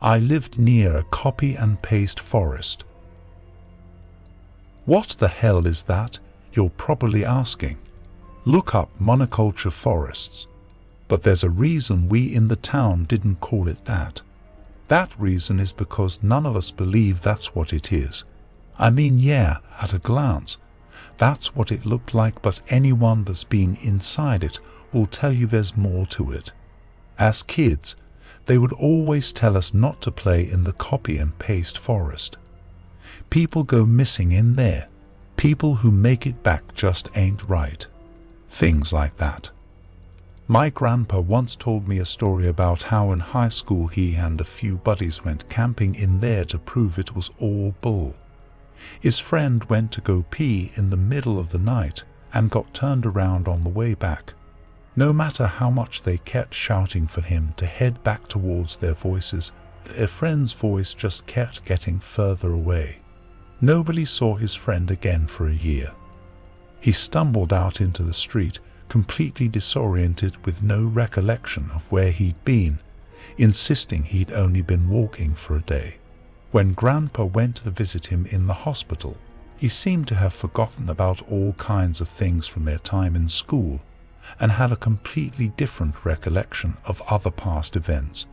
I lived near a copy and paste forest. What the hell is that, you're probably asking? Look up monoculture forests. But there's a reason we in the town didn't call it that. That reason is because none of us believe that's what it is. I mean, yeah, at a glance, that's what it looked like, but anyone that's been inside it will tell you there's more to it. As kids, they would always tell us not to play in the copy and paste forest. People go missing in there. People who make it back just ain't right. Things like that. My grandpa once told me a story about how in high school he and a few buddies went camping in there to prove it was all bull. His friend went to go pee in the middle of the night and got turned around on the way back. No matter how much they kept shouting for him to head back towards their voices, their friend's voice just kept getting further away. Nobody saw his friend again for a year. He stumbled out into the street, completely disoriented with no recollection of where he'd been, insisting he'd only been walking for a day. When Grandpa went to visit him in the hospital, he seemed to have forgotten about all kinds of things from their time in school and had a completely different recollection of other past events.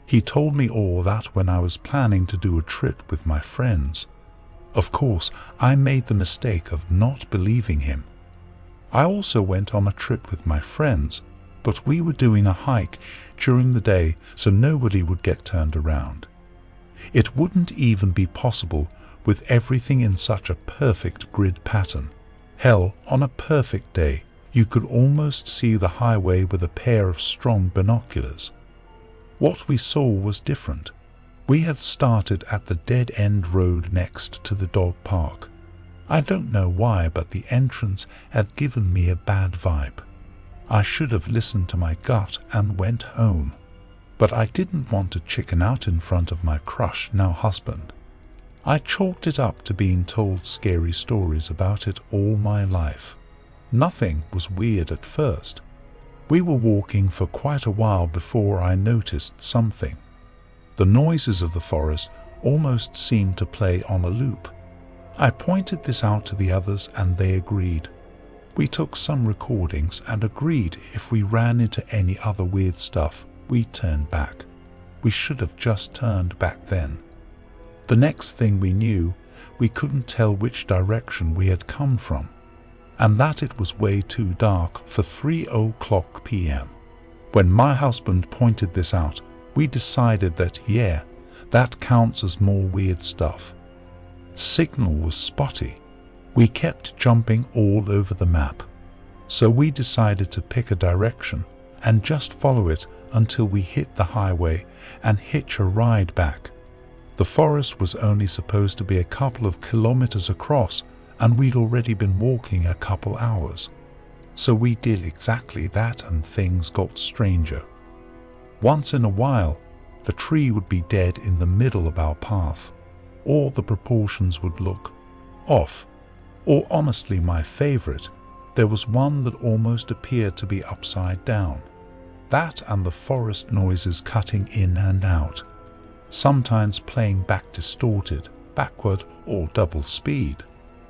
He told me all that when I was planning to do a trip with my friends. Of course, I made the mistake of not believing him. I also went on a trip with my friends, but we were doing a hike during the day so nobody would get turned around. It wouldn't even be possible with everything in such a perfect grid pattern. Hell, on a perfect day, you could almost see the highway with a pair of strong binoculars. What we saw was different. We had started at the dead-end road next to the dog park. I don't know why, but the entrance had given me a bad vibe. I should have listened to my gut and went home. But I didn't want to chicken out in front of my crush, now husband. I chalked it up to being told scary stories about it all my life. Nothing was weird at first. We were walking for quite a while before I noticed something. The noises of the forest almost seemed to play on a loop. I pointed this out to the others and they agreed. We took some recordings and agreed if we ran into any other weird stuff, we'd turn back. We should have just turned back then. The next thing we knew, we couldn't tell which direction we had come from, and that it was way too dark for 3:00 p.m. When my husband pointed this out, we decided that, yeah, that counts as more weird stuff. Signal was spotty. We kept jumping all over the map. So we decided to pick a direction and just follow it until we hit the highway and hitch a ride back. The forest was only supposed to be a couple of kilometers across, and we'd already been walking a couple hours. So we did exactly that, and things got stranger. Once in a while, the tree would be dead in the middle of our path, or the proportions would look off. Or honestly, my favorite, there was one that almost appeared to be upside down. That and the forest noises cutting in and out, sometimes playing back distorted, backward or double speed,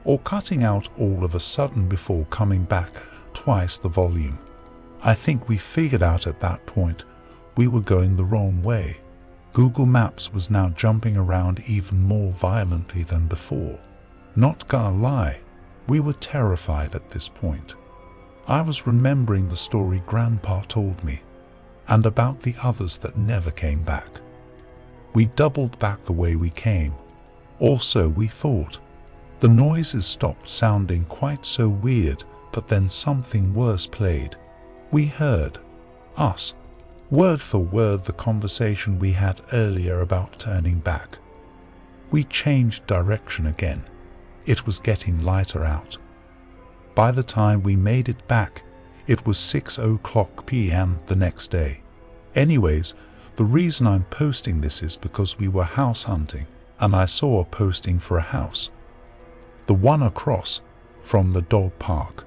or cutting out all of a sudden before coming back twice the volume. I think we figured out at that point we were going the wrong way. Google Maps was now jumping around even more violently than before. Not gonna lie, we were terrified at this point. I was remembering the story Grandpa told me, and about the others that never came back. We doubled back the way we came, or so we thought. The noises stopped sounding quite so weird, but then something worse played. We heard us, word for word, the conversation we had earlier about turning back. We changed direction again. It was getting lighter out. By the time we made it back, it was 6:00 p.m. the next day. Anyways, the reason I'm posting this is because we were house hunting, and I saw a posting for a house. The one across from the dog park.